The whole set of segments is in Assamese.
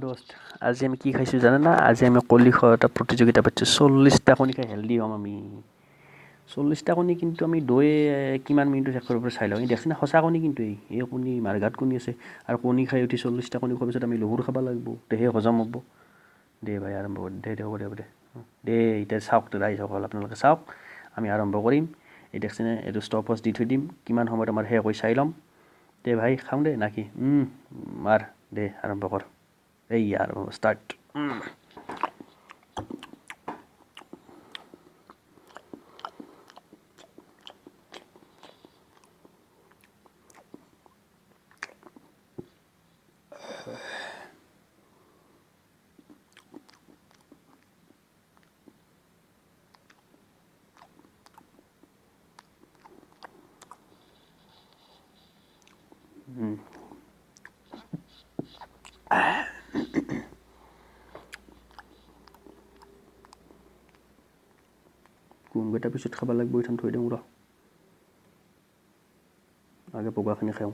দোস্ত আজি আমি কি খাইছোঁ জানা না? আজি আমি কণী খোৱা এটা প্ৰতিযোগিতা পাতিছোঁ। 40টা কণী খাই হেল্ডি হ'ম আমি। 40টা কণী কিন্তু আমি দৈ কিমান মিনিটত শেষ কৰিব পাৰোঁ চাই লওঁ। এই দেখছি না সঁচা কণী কিন্তু এই কণী মাৰঘাট কণী আছে। আৰু কণী খাই উঠি 40টা কণী খোৱাৰ পিছত আমি লহুৰ খাব লাগিব, তেহে হজম হ'ব। দে ভাই আৰম্ভ কৰি দে এতিয়া চাওক ৰাইজ সকল আপোনালোকে চাওক, আমি আৰম্ভ কৰিম। এই দেখছি না এইটো ষ্টপ ৱাচ দি থৈ দিম, কিমান সময়ত আমাৰ শেষ হৈ চাই ল'ম। দে ভাই খাওঁ দে নাকি মাৰ দে আৰম্ভ কৰ। এই ইয়াৰ ষ্টাৰ্ট। কোনকেইটা পিছত খাব লাগিব এইখন থৈ দিওঁ ৰ, আগে বগাখিনি খাওঁ।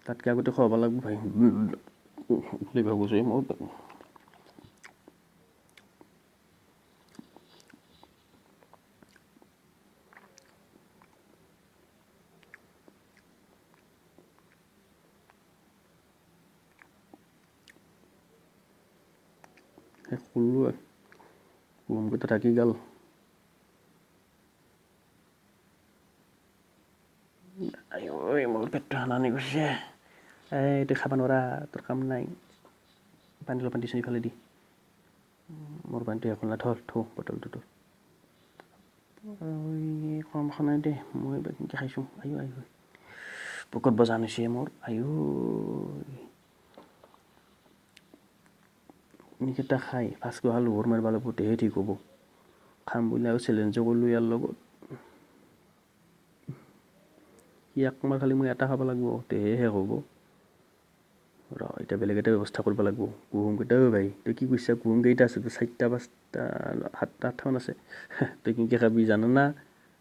তাতকৈ আগতে খুৱাব লাগিব ভাই, বুলি ভাবোঁ মই। ক'লোৱে কোনকেইটা থাকি গ'ল। মোৰ পেটটো হানানি কৰিছে। এইটো খাব নোৱাৰা, তোৰ কাম নাই। পানী অলপমান দিছোঁ ইফালে দি, মোৰ পানীটো এখন থ বটলটো। কম খানাই দে, মই এবাৰ কেনেকৈ খাইছোঁ। আয়ো বুকুত বজান হৈছে মোৰ। এইকেইটা খাই ফাৰ্ষ্ট গহা লোহৰ মাৰিব লাগিব, তেহে ঠিক হ'ব। খাম বুলি আৰু চেলেঞ্জো কৰিলোঁ ইয়াৰ লগত। মই খালি মই এটা খাব লাগিব, তেহে শেষ হ'ব। ৰ এতিয়া বেলেগ এটা ব্যৱস্থা কৰিব লাগিব। কুহুমকেইটাও ভাই তই কি কৈছা, কুহুম কেইটা আছে? তোৰ 4টা 5টা 7টা 8টামান আছে। তই কেনেকৈ খাবি জানো না?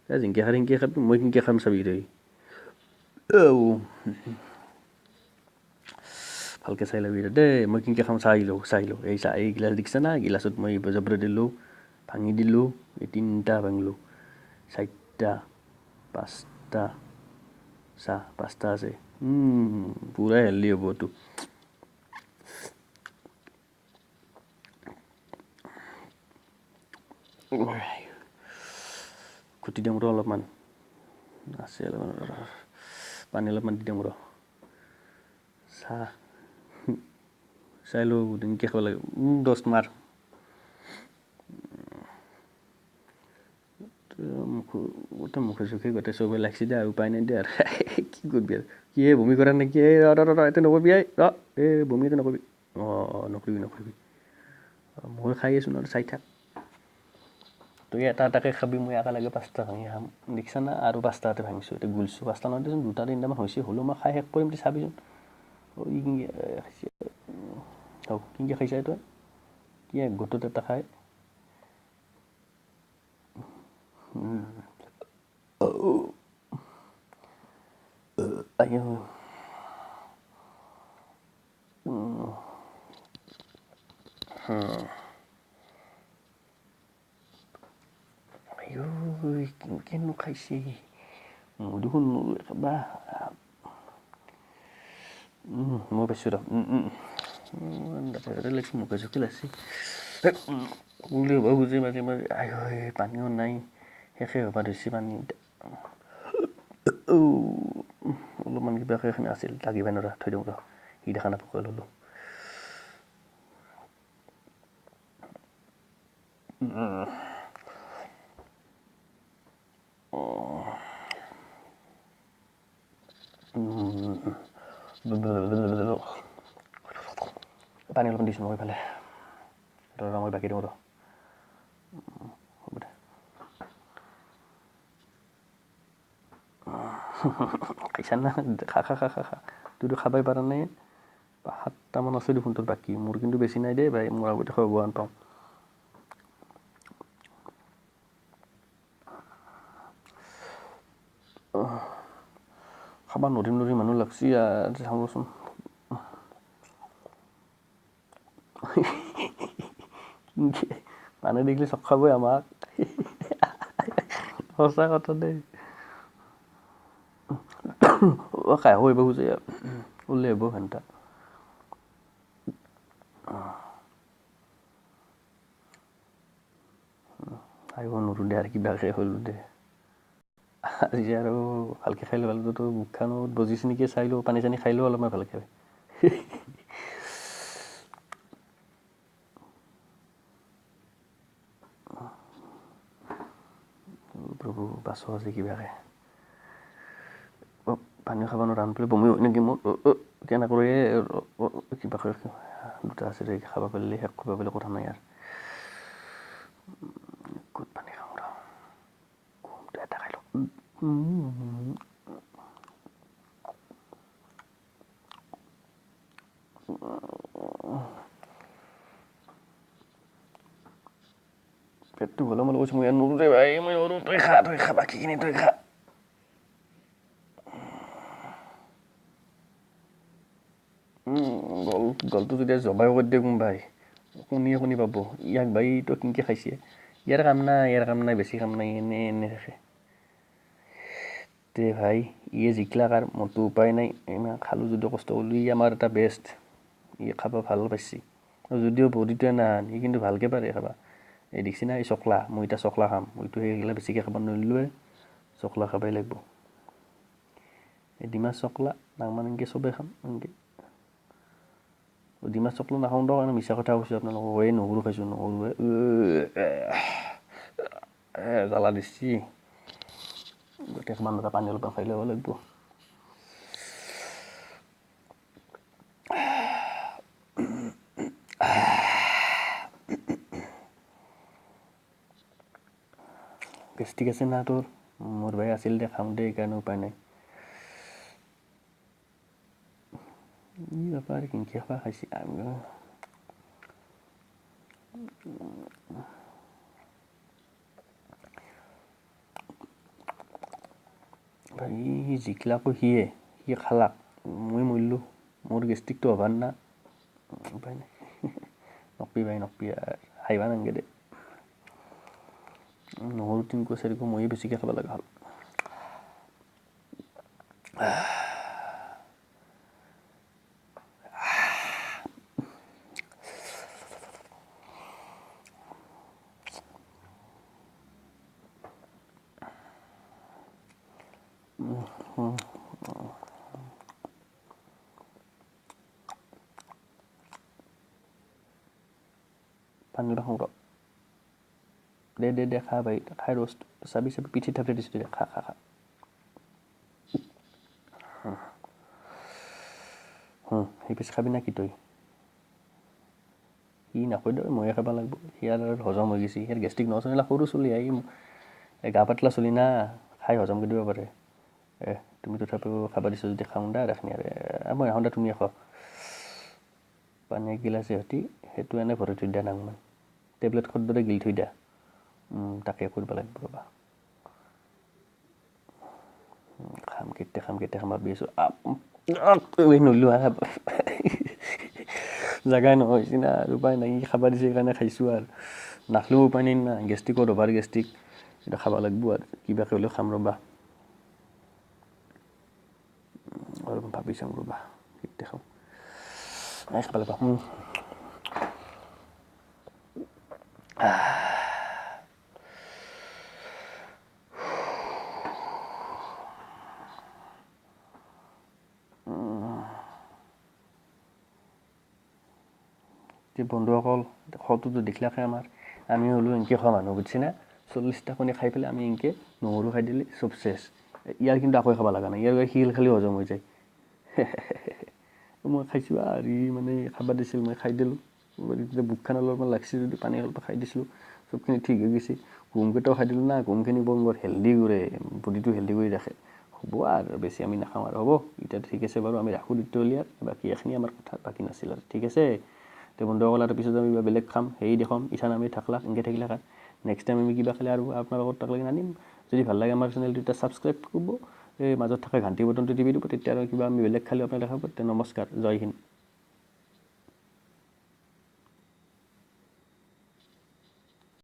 যেনেকৈ খাবি সেনেকৈ খাবি, মই কেনেকৈ খাম চাবি তই। ভালকৈ চাই ল'বি দেই, মই কেনেকৈ খাম চাই লওঁ। এই গিলাচ দেখিছা না? গিলাচত মই জবৰা দিলোঁ, ভাঙি দিলোঁ, এই 3টা ভাঙিলোঁ, 4টা 5টা, 5টা আছে। পূৰা হেল্ডি হ'ব এইটো। ঘুটি দিওঁ ৰ অলপমান আছে, পানী অলপমান দি দিওঁ ৰ। চাই লওঁ কেনেকৈ খাব লাগে। 10 মাৰ। মুখে চুখে গোটেই চবেই লাগছি দে, উপায় নাই দে আৰু কি কৰিবি আৰু। কি বমি কৰা নেকি? এইটো নকৰিবি, বমি এইটো নকৰিবি। নকৰিবি। মই খাই আছোঁ নহয়, চাই থাক। তই এটা এটাকৈ খাবি, মই একেলগে 5টা ভাঙি খাম। দেখিছা না? আৰু 5টাতে ভাঙিছোঁ, এতিয়া গুলছোঁ। 5টা নহয় দেচোন, 2টা 3টামান হৈছে, হ'লেও মই খাই শেষ কৰিম, চাবিচোন। কেনেকৈ খাইছা তই? কি গোটত এটা খাই। কেনেকৈ খাইছে? মই দেখোন খাবা। মই পাইছোঁ ৰ। লাগিছে, মুখে চুখে লাগছি। বুলি হ'ব খুজে মাজে মাজে। পানীও নাই, শেষে হ'ব ধৰিছে পানী। অলপমান কিবাকৈ এখান আছিল, লাগিব নৰা, থৈ দিওঁ ৰ। সি দেখা নাপায় ল'লোঁ। পানী অলপমান দিছোঁ মই এইফালে, মই বাকী দিওঁ ৰ। হ'ব দে। খাইছা না? খা। তইতো খাবই পাৰা নাই। 7টামান আছে দেখোন তোৰ বাকী, মোৰ কিন্তু বেছি নাই দেই ভাই, মোৰ আগতে খাব টান পাওঁ। খাব নৰিম মানুহ লাগছি আৰু চাবচোন মানুহ দেখিলে চক খাবই আমাক সঁচা কথা দেই খাই আহিব খোজে ওলাই আহিব ঘণ্টা আহিব নোৱাৰোঁ দে আৰু কিবাকে হ'লো দে আজি আৰু ভালকৈ খাই ল'ব তো মুখখনত বজিছে নেকি চাই লওঁ পানী চানী খাই লওঁ অলপমান ভালকৈ প্ৰভু বাছো আছে কিবাকে পানী খাব নোৱাৰা আনফালে বমি হয় নেকি মোৰ কেনেকৈ কিবাকে দুটা আছে দে খাব পাৰিলে শেষ কৰিব পাৰিলে কথা নাই আৰু ক'ত পানী খাওঁ ৰ ঘুমটো এটা খাই লওঁ পেটটো গ'লে মই কৈছোঁ মই ইয়াত নোৰোঁ দে ভাই মই নোৰোঁ তই খা বাকীখিনি তই খা গলটো যেতিয়া জবাই কৰি দিয়ে কোনোবাই শুনি পাব ইয়াক ভাই তই কেনেকৈ খাইছে ইয়াৰ কাম নাই বেছি কাম নাই এনে থাকে তে ভাই ইয়ে জিকলাক আৰু মোৰতো উপায় নাই ইমান খালোঁ যদিও কষ্ট কৰিলোঁ ই আমাৰ এটা বেষ্ট ই খাব ভাল পাইছি যদিও বডিটোৱে নান ই কিন্তু ভালকৈ পাৰে খাবা এই দেখিছি না এই চকলা মই এতিয়া চকলা খাম মইতো সেইগিলা বেছিকৈ খাব নোৱাৰিলোৱে চকলা খাবই লাগিব এই ডিমা চকলা নাংমান এনেকৈ চবেই খাম এনেকৈ ডিমা চকলা নাখাওঁ দক কাৰণে মিছা কথা কৈছোঁ আপোনালোকক এই নহৰু খাইছোঁ নহৰুৱে জ্বালা দিছি গোটেই মানুহ পানী অলপ খাই ল'ব লাগিব গেষ্টিক আছে না তোৰ মোৰ ভাই আছিল দে খাওঁ দে সেইকাৰণে উপায় নাই ই বেপাৰ কেনেকৈ খাবা খাইছে ভাই জিকলাকো সি খালাক মই মৰিলোঁ মোৰ গেষ্টিকটো হ'বাৰ না উপায় নাই নকবি ভাই নকবি খাইবা নালাগে দে নহৰু 3 কোচ 4 কোচ ময়ে বেছিকৈ খাব লগা হ'ল পানী খাওঁ ৰ দে খা ভাই খাই ৰষ্ট চাবি পিঠিত থাপি দিছোঁ দে খা সেই পিছ খাবি না কি তই সি নকয় দে ময়ে খাব লাগিব সিয়াৰ আৰু হজম হৈ গৈছে সিয়াৰ গেষ্টিক নচলিলে সৰু চলি গা পাতলা চলি না খাই হজম কৰি দিব পাৰে তুমি তথাপিও খাব দিছোঁ যদি খাওঁ দা ৰাখনি আৰু মই এখন দা তুমি খাওঁ পানী এগিলাচে সৈতে সেইটো এনে ভৰাই থৈ দিয়া নাংমান টেবলেট খোৱাৰ দৰে গিলি থৈ দিয়া তাকে কৰিব লাগিব ৰ'বা কেতিয়া খাম ভাবি আছোঁ নৰিলোঁ জাগাই নহয় না আৰু উপায় নাই খাব দিছে সেইকাৰণে খাইছোঁ আৰু নাখলেও উপায় নাই না গেষ্টিকত অভাৰ গেষ্টিক এতিয়া খাব লাগিব আৰু কিবাকৈ হ'লেও খাম ৰ'বা অলপ ভাবি চাওঁ ৰ'বা কেতিয়া খাওঁ নাই খাব লাগিব বন্ধুসকল খোৱাটোতো দেখিলাকে আমাৰ আমি হ'লোঁ এনেকৈ খোৱা মানুহ বুজিছে না 40টা কণী খাই পেলাই আমি এনেকৈ নহৰু খাই দিলে চব চেছ ইয়াৰ কিন্তু একোৱে খাব লগা নাই ইয়াৰ শিল খালি হজম হৈ যায় মই খাইছোঁ আৰু মানে খাব দিছিল মই খাই দিলোঁ তেতিয়া বুকখান অলপমান লাগছি যদি পানী অলপ খাই দিছিলোঁ চবখিনি ঠিক হৈ গৈছে ঘুমকেইটাও খাই দিলোঁ না ঘুমখিনি বৰ হেল্ডি কৰে বডিটো হেল্ডি কৰি ৰাখে হ'ব আৰু বেছি আমি নাখাওঁ আৰু হ'ব এতিয়া ঠিক আছে বাৰু আমি ৰাখোঁ তেতিয়াহ'লে বাকী এইখিনি আমাৰ কথা বাকী নাছিল আৰু ঠিক আছে তে বন্ধুসকল আৰু পিছত আমি বেলেগ খাম হেৰি দেখাম ইছান আমি থাকলাক এনেকৈ থাকিলাক নেক্সট টাইম আমি কিবা খালে আৰু আপোনালোকৰ তাক লাগি আনিম। যদি ভাল লাগে আমাৰ চেনেলটো এটা ছাবস্ক্ৰাইব কৰিব, এই মাজত থকা ঘণ্টি বটনটো টিপি দিব, তেতিয়া আৰু কিবা আমি বেলেগ খালেও আপোনালোকে খাব। নমস্কাৰ, জয় হিন্দ।